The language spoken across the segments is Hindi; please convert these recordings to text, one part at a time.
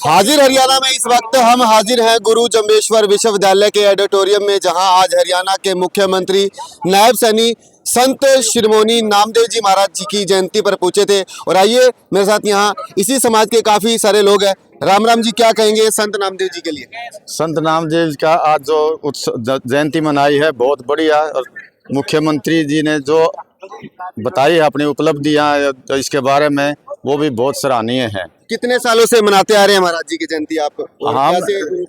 हाजिर हरियाणा में इस वक्त हम हाजिर हैं गुरु जम्बेश्वर विश्वविद्यालय के ऑडिटोरियम में, जहां आज हरियाणा के मुख्यमंत्री नायब सैनी संत शिरोमणि नामदेव जी महाराज जी की जयंती पर पहुंचे थे। और आइए मेरे साथ यहाँ इसी समाज के काफी सारे लोग हैं। राम राम जी, क्या कहेंगे संत नामदेव जी के लिए? संत नामदेव का आज जो जयंती मनाई है बहुत बढ़िया, और मुख्यमंत्री जी ने जो बताई है अपनी उपलब्धियां तो इसके बारे में वो भी बहुत सराहनीय है। कितने सालों से मनाते आ रहे हैं महाराज जी की जयंती आप? हम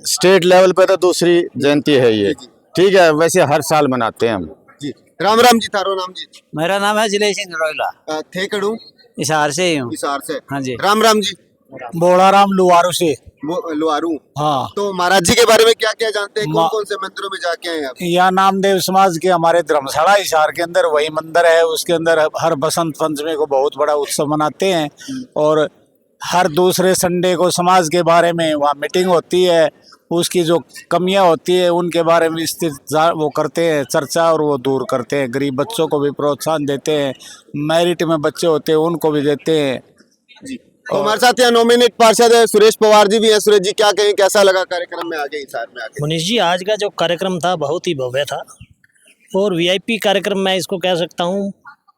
स्टेट लेवल पे तो दूसरी जयंती है ये, ठीक है, वैसे हर साल मनाते हैं हम जी। राम राम जी, थारो नाम जी? मेरा नाम है जिले सिंह रोयला। थे कड़ू हिसार से ही हूँ। हिसार से? हाँ जी। राम राम जी। बोड़ा राम लुआरू से। लुआरू? हाँ। तो महाराज जी के बारे में क्या क्या जानते हैं? कौन कौन से मंदिरों में जाके आए आप? यहाँ नामदेव समाज के हमारे धर्मशाला हिसार के अंदर वही मंदिर है, उसके अंदर हर बसंत पंचमी को बहुत बड़ा उत्सव मनाते हैं। और हर दूसरे संडे को समाज के बारे में वहाँ मीटिंग होती है, उसकी जो कमियां होती है उनके बारे में विस्तृत वो करते हैं चर्चा, और वो दूर करते हैं। गरीब बच्चों को भी प्रोत्साहन देते हैं, मेरिट में बच्चे होते हैं उनको भी देते हैं जी। तो हमारे साथ यहाँ नॉमिनेट पार्षद है सुरेश पवार जी भी हैं। सुरेश जी, क्या कहें, कैसा लगा कार्यक्रम में आगे हिसार में आगे? मनीष जी, आज का जो कार्यक्रम था बहुत ही भव्य था और वीआईपी कार्यक्रम मैं इसको कह सकता हूँ।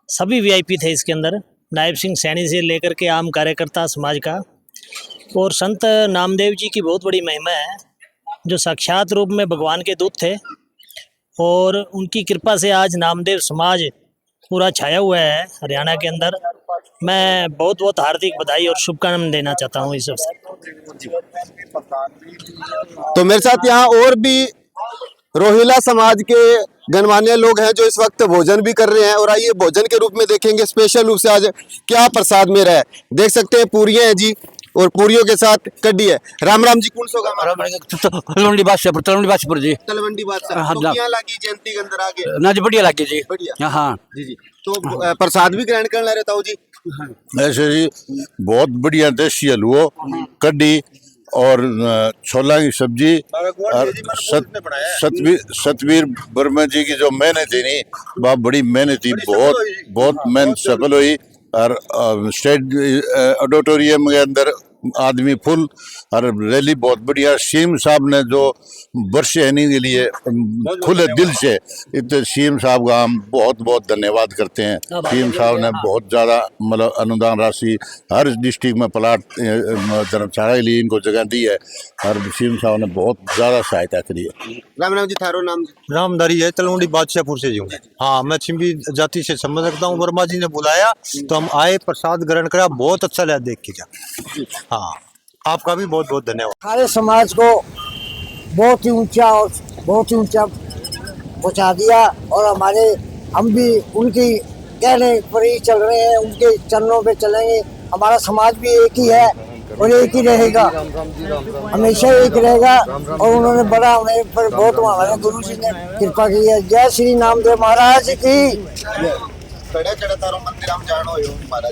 सभी वीआईपी थे इसके अंदर, नायब सिंह सैनी से लेकर के आम कार्यकर्ता समाज का। और संत नामदेव जी की बहुत बड़ी महिमा है, जो साक्षात रूप में भगवान के दूत थे, और उनकी कृपा से आज नामदेव समाज पूरा छाया हुआ है हरियाणा के अंदर। मैं बहुत बहुत हार्दिक बधाई और शुभकामनाएं देना चाहता हूँ इस अवसर। तो मेरे साथ यहाँ और भी रोहिला समाज के गणमान्य लोग हैं जो इस वक्त भोजन भी कर रहे हैं। और आइए भोजन के रूप में देखेंगे स्पेशल रूप से आज क्या प्रसाद में रहा है। देख सकते हैं पूरियां हैं जी, और पूरियों के साथ कड्डी है। राम राम जी, कौन सो तलवंडी बादशाहपुर जी। तलवंडी बादशाह, तो क्या लगी जयंती के अंदर आगे? ना जी बढ़िया लगी जी। बढ़िया। हाँ जी जी। तो प्रसाद भी ग्रहण करना रहता हूँ जी? ऐसे जी बहुत बढ़िया देसी हलवो, कड्डी और छोला की सब्जी, और सतवीर वर्मा जी की जो मेहनत थी नहीं, वह बड़ी मेहनत थी, बहुत मेहनत सफल हुई। और स्टेट ऑडिटोरियम के अंदर आदमी फुल, और रैली बहुत बढ़िया। सीएम साहब ने जो वर्ष हैनी के लिए खुले दिल से, इतने सीएम साहब का हम बहुत बहुत धन्यवाद करते हैं। सीएम साहब ने बहुत ज़्यादा मतलब अनुदान राशि हर डिस्ट्रिक्ट में प्लाट धर्मशाला के लिए इनको जगह दी है, और सीएम साहब ने बहुत ज़्यादा सहायता करी है। राम राम जी, थारो नाम जी? रामधारी है, तलवंडी बादशाहपुर से हूँ। हाँ, मैं छिंबी जाति से समझ रखता हूँ। वर्मा जी ने बुलाया तो हम आए, प्रसाद ग्रहण करा, बहुत अच्छा लगा देख के जा। हाँ, आपका भी बहुत बहुत धन्यवाद। सारे समाज को बहुत ही ऊंचा पहुंचा दिया, और हम भी उनकी कहने पर ही चल रहे हैं, उनके चरणों पे चलेंगे। हमारा समाज भी एक ही है और एक ही रहेगा, हमेशा एक रहेगा। और उन्होंने बड़ा हमें पर बहुत, हमारे गुरु जी ने कृपा की है। जय श्री नामदेव महाराज की। महाराज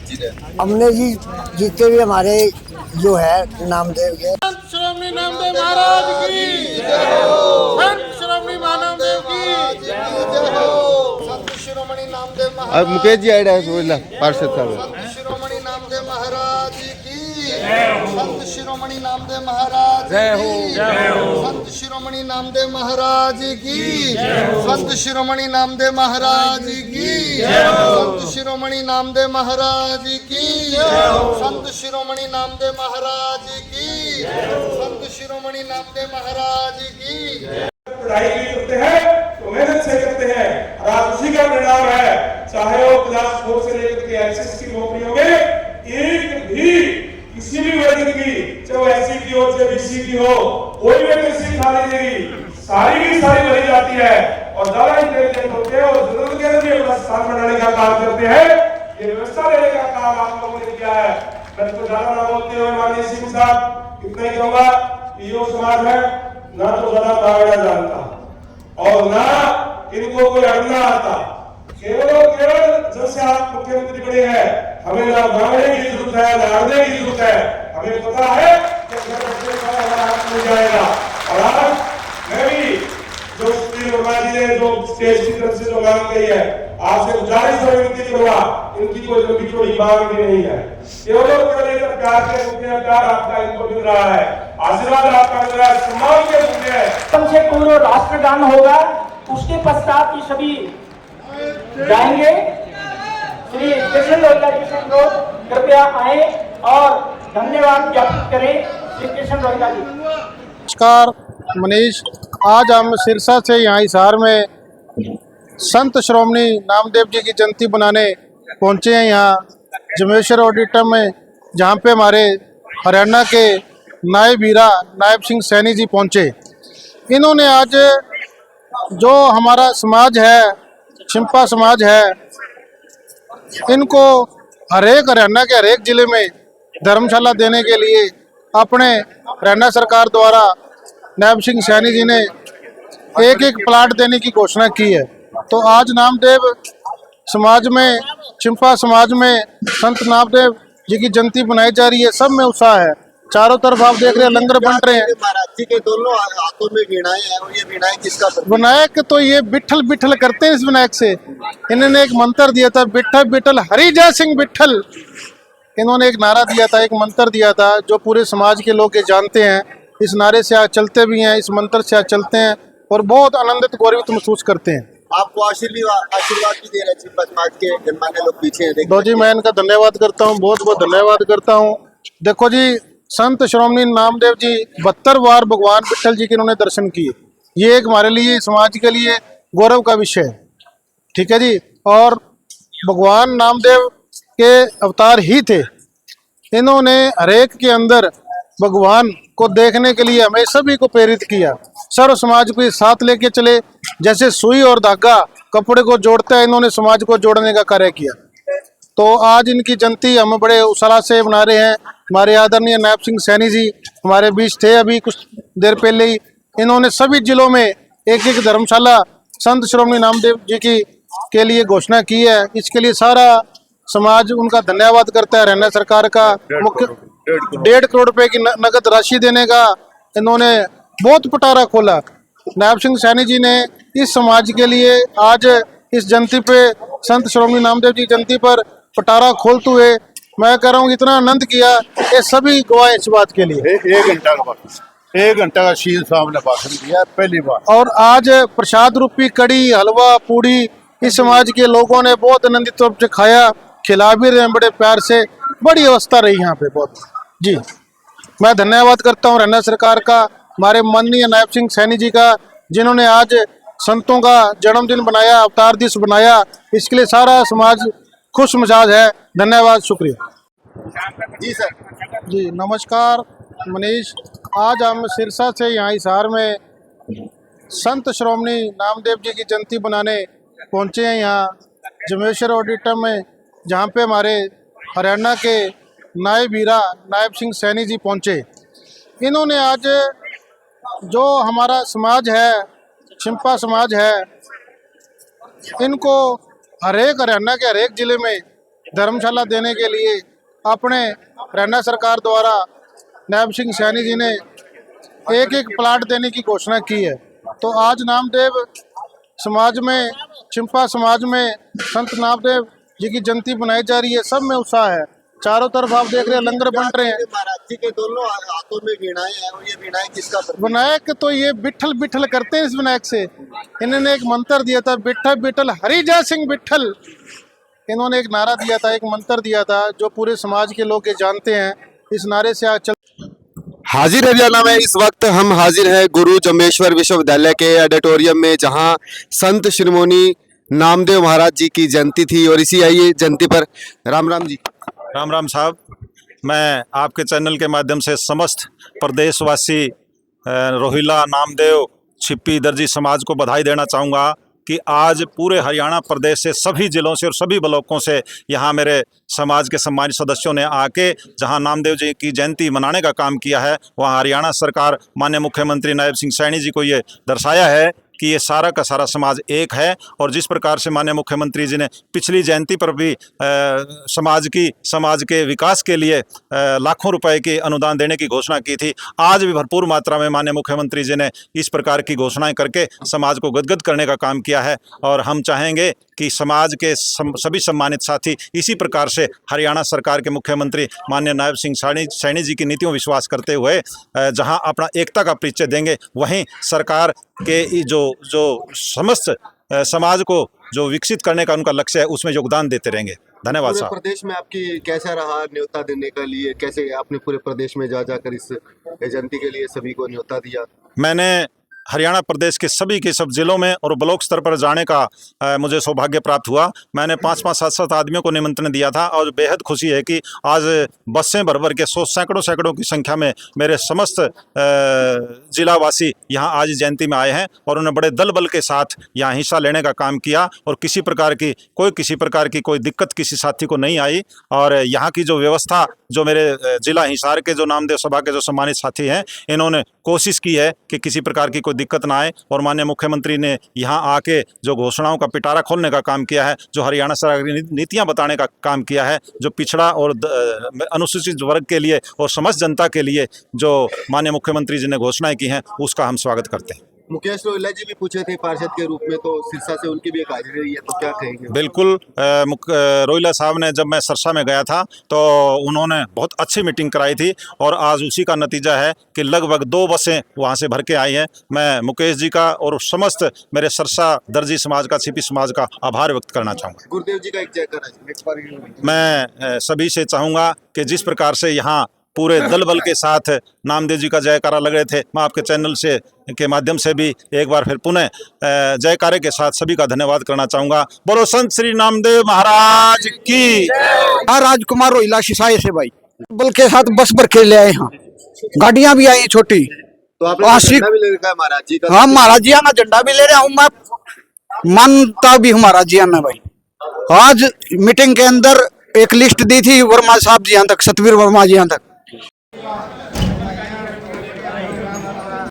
जी ने हमने जी जितने भी हमारे जो है नामदेव के श्रोमणी नामदेव महाराज की जय हो। संत श्रोमणी नामदेव की जय हो। संत शिरोमणि नामदेव महाराज, मुकेश जी आए हैं पार्षद साहब। संत शिरोमणि नामदेव महाराज की जय हो। संत शिरोमणि नामदेव महाराज जय हो। संत शिरोमणि नामदेव महाराज की जय हो। संत शिरोमणि नामदेव महाराज की जय हो। संत शिरोमणि नामदेव महाराज की जय हो। संत शिरोमणि नामदेव महाराज की जय हो। संत शिरोमणि नामदेव महाराज की। पढ़ाई के लिए करते हैं तो मेहनत से करते हैं, और आज उसी का परिणाम है। चाहे वो क्लास 4 से लेकर के एसएस की नौकरियों में एक भी किसी भी वर्ग की, चाहे वो एससी की हो चाहे बीसी की हो, कोई वैकेंसी खाली नहीं, सारी की सारी भरी जाती है। और ज्यादा इंटेलिजेंट होते हैं और जरूरत के अंदर भी अपना स्थान बनाने का काम करते हैं। ये व्यवस्था लेने का काम आप लोगों ने किया है। मैं तो ज्यादा ना बोलते हुए माननीय सिंह साहब इतना ही कहूंगा कि यो समाज है ना तो ज्यादा कागड़ा जानता और ना इनको कोई अड़ना आता। केवल जब से आप मुख्यमंत्री बने हैं, हमें ना मांगने की जरूरत है ना अड़ने की जरूरत है। हमें पता है कि हमारा हक मिल जाएगा। और आज मैं भी जो श्री वर्मा जी ने जो स्टेज की तरफ से जो मांग कही है, आपसे गुजारिश और विनती करूंगा, इनकी कोई लंबी चौड़ी मांग भी नहीं है। केवल और केवल एक प्यार के रूप में प्यार आपका इनको मिल रहा है, आशीर्वाद आपका मिल रहा है, सम्मान के रूप में। हमसे पूर्व राष्ट्रगान होगा, उसके पश्चात ही सभी गाएंगे। श्री कृष्ण रोहिला जी से कृपया आए और धन्यवाद ज्ञापित करें श्री कृष्ण रोहिला जी। नमस्कार मनीष, आज हम सिरसा से यहाँ हिसार में संत श्रोमणी नामदेव जी की जयंती बनाने पहुँचे हैं यहाँ जमेश्वर ऑडिटोरियम में, जहाँ पे हमारे हरियाणा के नायब हीरा नायब सिंह सैनी जी पहुँचे। इन्होंने आज जो हमारा समाज है, छिंपा समाज है, इनको हरियाणा के हरेक जिले में धर्मशाला देने के लिए अपने हरियाणा सरकार द्वारा नायब सिंह सैनी जी ने एक एक प्लाट देने की घोषणा की है। तो आज नामदेव समाज में, छिंपा समाज में संत नामदेव जी की जयंती बनाई जा रही है। सब में उत्साह है, चारों तरफ आप देख रहे हैं लंगर बन रहे हैं। महाराज जी के दोनों हाथों में वीणाएं हैं, और ये वीणाएं किसका प्रतीक? विनायक तो ये बिठल बिठल करते हैं इस विनायक से। इन्होंने एक मंत्र दिया था, बिठल बिठल हरि जय सिंह बिठल। इन्होंने एक नारा दिया था, एक मंत्र दिया था, जो पूरे समाज के लोग ये जानते हैं। इस नारे से आज चलते भी हैं, इस मंत्र से आज चलते हैं और बहुत आनंदित गौरवित महसूस करते हैं। आपको आशीर्वाद भी दे रहे हैं छिंपा समाज के गणमान्य लोग पीछे हैं। दो जी, मैं इनका धन्यवाद करता हूँ, बहुत बहुत धन्यवाद करता हूँ। देखो जी, संत श्रोमणी नामदेव जी 72 बार भगवान विठल जी के इन्होंने दर्शन किए। ये एक हमारे लिए, समाज के लिए गौरव का विषय है। ठीक है जी। और भगवान नामदेव के अवतार ही थे। इन्होंने हरेक के अंदर भगवान को देखने के लिए हमें सभी को प्रेरित किया, सर्व समाज को साथ लेके चले। जैसे सुई और धागा कपड़े को जोड़ता है, इन्होंने समाज को जोड़ने का कार्य किया। तो आज इनकी जयंती हम बड़े उत्साह से मना रहे हैं। हमारे आदरणीय नायब सिंह सैनी जी हमारे बीच थे अभी कुछ देर पहले ही। इन्होंने सभी जिलों में एक एक धर्मशाला संत श्रोमणी नामदेव जी की के लिए घोषणा की है। इसके लिए सारा समाज उनका धन्यवाद करता है। हरियाणा सरकार का मुख्य 1.5 करोड़ रुपए की नगद राशि देने का इन्होंने बहुत पिटारा खोला। नायब सिंह सैनी जी ने इस समाज के लिए आज इस जयंती पे, संत श्रोमणी नामदेव जी जयंती पर पिटारा खोलते हुए मैं कह रहा हूँ इतना आनंद किया, ये सभी गवाह इस बात के लिए। 1 घंटा का शील साहब ने भाषण दिया पहली बार। और आज प्रसाद रूपी कड़ी, हलवा, पूड़ी इस समाज के लोगों ने बहुत आनंदित रूप से खाया, खिला भी रहे हैं बड़े प्यार से। बड़ी अवस्था रही यहाँ पे बहुत जी। मैं धन्यवाद करता हूँ हरियाणा सरकार का, हमारे माननीय नायब सिंह सैनी जी का, जिन्होंने आज संतों का जन्मदिन बनाया, अवतार दिवस बनाया। इसके लिए सारा समाज खुश मिजाज है। धन्यवाद, शुक्रिया जी सर। जी। नमस्कार मनीष, आज हम सिरसा से यहाँ हिसार में संत श्रोमणी नामदेव जी की जयंती बनाने पहुँचे हैं यहाँ जमेश्वर ऑडिटोरियम में, जहाँ पे हमारे हरियाणा के नायब हीरा नायब सिंह सैनी जी पहुँचे। इन्होंने आज जो हमारा समाज है, छिंपा समाज है, इनको हरियाणा के हरेक जिले में धर्मशाला देने के लिए अपने हरियाणा सरकार द्वारा नायब सिंह सैनी जी ने एक एक प्लाट देने की घोषणा की है। तो आज नामदेव समाज में, छिंपा समाज में संत नामदेव जी की जयंती बनाई जा रही है। सब में उत्साह है, चारों तरफ आप देख रहे हैं लंगर बन रहे हैं। महाराज जी के दोनों हाथों में वीणाएं हैं, और ये वीणाएं किसका प्रतीक? विनायक तो ये बिठल बिठल करते हैं इस विनायक से। इन्होंने एक मंत्र दिया था, बिठल बिठल हरि जय सिंह बिठल। इन्होंने एक नारा दिया था, एक मंत्र दिया था, जो पूरे समाज के लोग ये जानते हैं। इस नारे से आज चल हाजिर हरियाणा में इस वक्त हम हाजिर हैं गुरु जम्बेश्वर विश्वविद्यालय के ऑडिटोरियम में, जहां संत श्रीमोनी नामदेव महाराज जी की जयंती थी। और इसी आई जयंती पर राम राम जी। राम राम साहब, मैं आपके चैनल के माध्यम से समस्त प्रदेशवासी रोहिला नामदेव छिप्पी दर्जी समाज को बधाई देना चाहूँगा कि आज पूरे हरियाणा प्रदेश से, सभी ज़िलों से और सभी ब्लॉकों से यहाँ मेरे समाज के सम्मानित सदस्यों ने आके जहाँ नामदेव जी की जयंती मनाने का काम किया है, वहाँ हरियाणा सरकार माननीय मुख्यमंत्री नायब सिंह सैनी जी को ये दर्शाया है कि ये सारा का सारा समाज एक है। और जिस प्रकार से माननीय मुख्यमंत्री जी ने पिछली जयंती पर भी समाज के विकास के लिए लाखों रुपए के अनुदान देने की घोषणा की थी, आज भी भरपूर मात्रा में माननीय मुख्यमंत्री जी ने इस प्रकार की घोषणाएं करके समाज को गदगद करने का काम किया है। और हम चाहेंगे कि समाज के सभी सम्मानित साथी इसी प्रकार से हरियाणा सरकार के मुख्यमंत्री माननीय नायब सिंह सैनी जी की नीतियों विश्वास करते हुए जहां अपना एकता का परिचय देंगे, वहीं सरकार के जो समस्त समाज को जो विकसित करने का उनका लक्ष्य है उसमें योगदान देते रहेंगे। धन्यवाद पूरे साहब। प्रदेश में आपकी कैसा रहा न्योता देने के लिए? कैसे आपने पूरे प्रदेश में जा जाकर इस जयंती के लिए सभी को न्योता दिया? मैंने हरियाणा प्रदेश के सभी के सब जिलों में और ब्लॉक स्तर पर जाने का मुझे सौभाग्य प्राप्त हुआ। मैंने 5-5, 7-7 आदमियों को निमंत्रण दिया था और बेहद खुशी है कि आज बसें भर भर के सैकड़ों की संख्या में मेरे समस्त जिलावासी यहाँ आज जयंती में आए हैं और उन्होंने बड़े दल बल के साथ यहाँ हिस्सा लेने का काम किया और किसी प्रकार की कोई दिक्कत किसी साथी को नहीं आई। और यहाँ की जो व्यवस्था, जो मेरे जिला हिसार के जो नामदेव सभा के जो सम्मानित साथी हैं, इन्होंने कोशिश की है कि किसी प्रकार की कोई दिक्कत ना आए। और माननीय मुख्यमंत्री ने यहाँ आके जो घोषणाओं का पिटारा खोलने का काम किया है, जो हरियाणा सरकार की नीतियाँ बताने का काम किया है, जो पिछड़ा और अनुसूचित वर्ग के लिए और समस्त जनता के लिए जो माननीय मुख्यमंत्री जी ने घोषणाएं की हैं, उसका हम स्वागत करते हैं। मुकेश रोहिला जी भी पूछे थे पार्षद के रूप में, तो सिरसा से उनकी भी एक हाजिरी रही है, तो क्या कहेंगे? बिल्कुल, रोहिला साहब ने जब मैं सिरसा में गया था तो उन्होंने बहुत अच्छी मीटिंग कराई थी और आज उसी का नतीजा है कि लगभग 2 बसें वहाँ से भर के आई हैं। मैं मुकेश जी का और समस्त मेरे सिरसा दर्जी समाज का, सीपी समाज का आभार व्यक्त करना चाहूँगा। गुरुदेव जी का एक जयकारा मैं सभी से चाहूँगा कि जिस प्रकार से यहाँ पूरे दल बल के साथ नामदेव जी का जयकारा लग रहे थे, मैं आपके चैनल से के माध्यम से भी एक बार फिर पुनः जयकारे के साथ सभी का धन्यवाद करना चाहूँगा। बोलो संत श्री नामदेव महाराज की। राजकुमार रोहिला शिसाए से भाई बल के साथ बस भर के ले आए हैं, गाड़ियां भी आई छोटी। तो आपने झंडा भी ले रखा है महाराज जी का? हाँ, महाराज जी आना झंडा भी ले रहा हूँ मैं, मानता भी हूँ महाराज जी आना भाई। आज मीटिंग के अंदर एक लिस्ट दी थी वर्मा साहब जी यहाँ तक, सतवीर वर्मा जी यहाँ तक।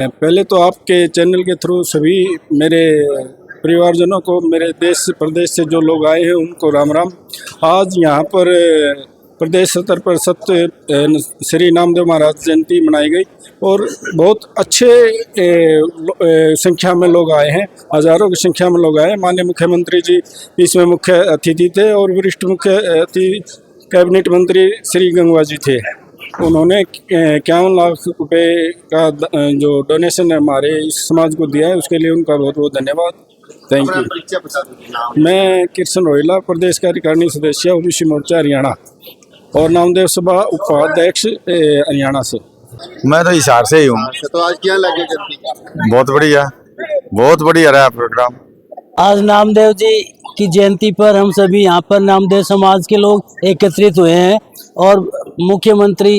पहले तो आपके चैनल के थ्रू सभी मेरे परिवारजनों को, मेरे देश प्रदेश से जो लोग आए हैं उनको राम राम। आज यहाँ पर प्रदेश स्तर पर श्री नामदेव महाराज जयंती मनाई गई और बहुत अच्छे संख्या में लोग आए हैं, हजारों की संख्या में लोग आए। माननीय मुख्यमंत्री जी इसमें मुख्य अतिथि थे और वरिष्ठ मुख्य अतिथि कैबिनेट मंत्री श्री गंगवा जी थे। उन्होंने 51 लाख रुपए का जो डोनेशन हमारे इस समाज को दिया है, उसके लिए उनका बहुत बहुत धन्यवाद। Thank you. मैं कृष्ण रोहिला, प्रदेश कार्यकारिणी सदस्य ओबीसी मोर्चा हरियाणा और नामदेव सभा उपाध्यक्ष हरियाणा से। मैं तो हिसार से ही हूँ। तो आज क्या लगे जयंती? बहुत बढ़िया रहा प्रोग्राम। आज नामदेव जी की जयंती पर हम सभी यहाँ पर नामदेव समाज के लोग एकत्रित हुए हैं और मुख्यमंत्री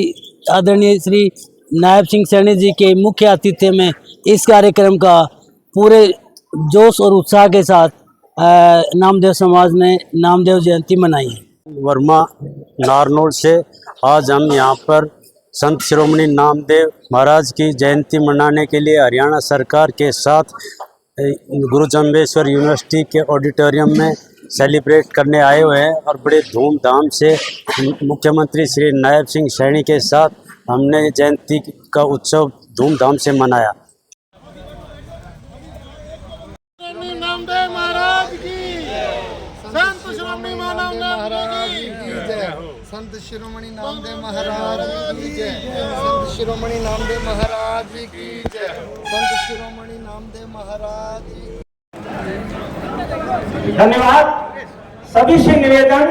आदरणीय श्री नायब सिंह सैनी जी के मुख्य आतिथ्य में इस कार्यक्रम का पूरे जोश और उत्साह के साथ नामदेव समाज ने नामदेव जयंती मनाई है। वर्मा नारनौल से आज हम यहाँ पर संत शिरोमणि नामदेव महाराज की जयंती मनाने के लिए हरियाणा सरकार के साथ गुरु जम्बेश्वर यूनिवर्सिटी के ऑडिटोरियम में सेलिब्रेट करने आए हुए हैं और बड़े धूमधाम से मुख्यमंत्री श्री नायब सिंह सैनी के साथ हमने जयंती का उत्सव धूमधाम से मनाया। नामदेव महाराज की, संत शिरोमणि महाराज की जय, संत शिरोमणि नामदेव महाराज की जय, संत शिरोमणि नामदेव महाराज की जय, संत शिरोमणि नामदेव महाराज। धन्यवाद। सभी से निवेदन,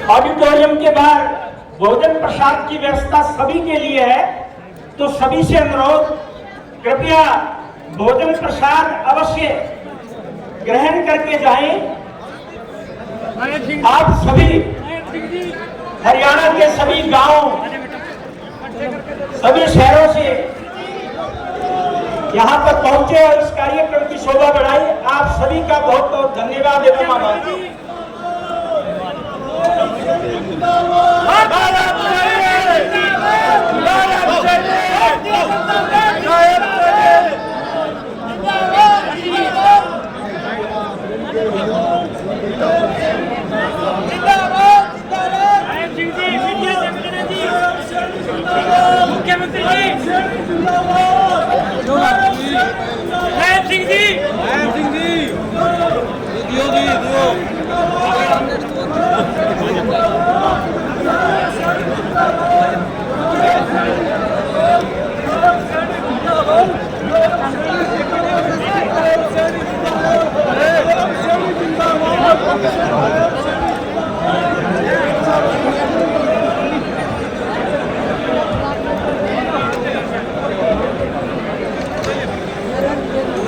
ऑडिटोरियम के बाहर भोजन प्रसाद की व्यवस्था सभी के लिए है, तो सभी से अनुरोध, कृपया भोजन प्रसाद अवश्य ग्रहण करके जाएं। आप सभी हरियाणा के सभी गांव, सभी शहरों से यहाँ पर पहुंचे और इस कार्यक्रम की शोभा बढ़ाई। आप सभी का बहुत बहुत धन्यवाद एवं आभार। मुख्यमंत्री जी नायब सिंह जी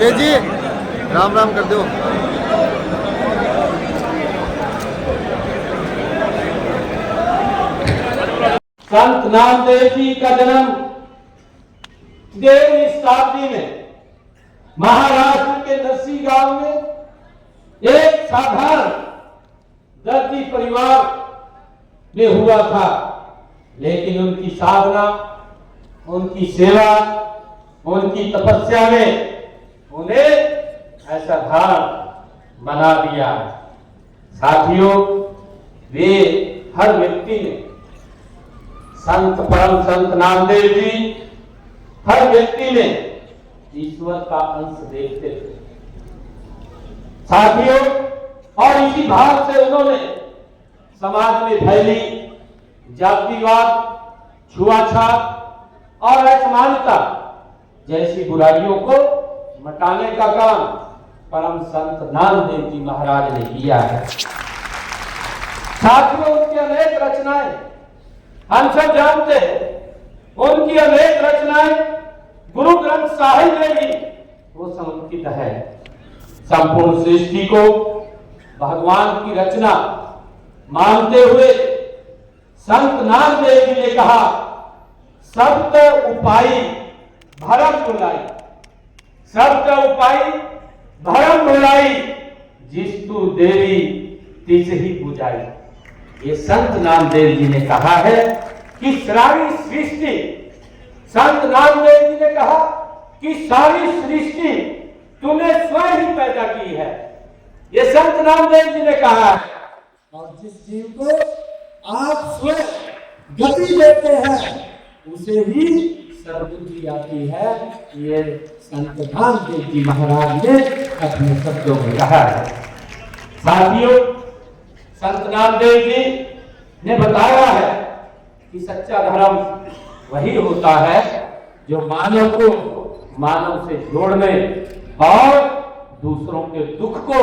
जी राम राम कर दो। संत नामदेव जी का जन्म 13वीं शताब्दी में महाराष्ट्र के नरसी गांव में एक साधारण दर्जी परिवार में हुआ था, लेकिन उनकी साधना, उनकी सेवा, उनकी तपस्या ने उन्हें ऐसा धारण बना दिया। साथियों, वे हर व्यक्ति ने संत परम संत नामदेव जी हर व्यक्ति ने ईश्वर का अंश देखते थे। साथियों, और इसी भाव से उन्होंने समाज में फैली जातिवाद, छुआछूत और असमानता जैसी बुराइयों को मिटाने का काम परम संत नामदेव जी महाराज ने किया है। साथियों, उनकी अनेक रचनाएं हम सब जानते हैं। उनकी अनेक रचनाएं गुरु ग्रंथ साहिब में भी वो समर्पित है। संपूर्ण सृष्टि को भगवान की रचना मानते हुए संत नामदेव जी ने कहा, सब तो उपाई भरम बुलाई, सब तो उपाई भरम बुलाई, जिस तू देवी तिस ही बुझाई। ये संत नामदेव जी ने कहा है कि सारी सृष्टि, संत नामदेव जी ने कहा कि सारी सृष्टि तूने स्वयं ही पैदा की है। ये संत नामदेव जी ने कहा है, और जिस जीव को आप स्वयं गति देते हैं उसे ही सद्बुद्धि आती है। ये संत नामदेव जी महाराज ने अपने शब्दों में कहा है। साथियों, संत नामदेव जी ने बताया है कि सच्चा धर्म वही होता है जो मानव को मानव से जोड़ने और दूसरों के दुख को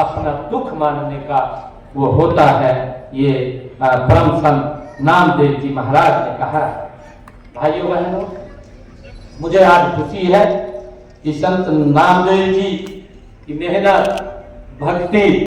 अपना दुख मानने का वो होता है। ये परम संत नामदेव जी महाराज ने कहा है। भाइयों बहनों, मुझे आज खुशी है कि संत नामदेव जी की मेहनत, भक्ति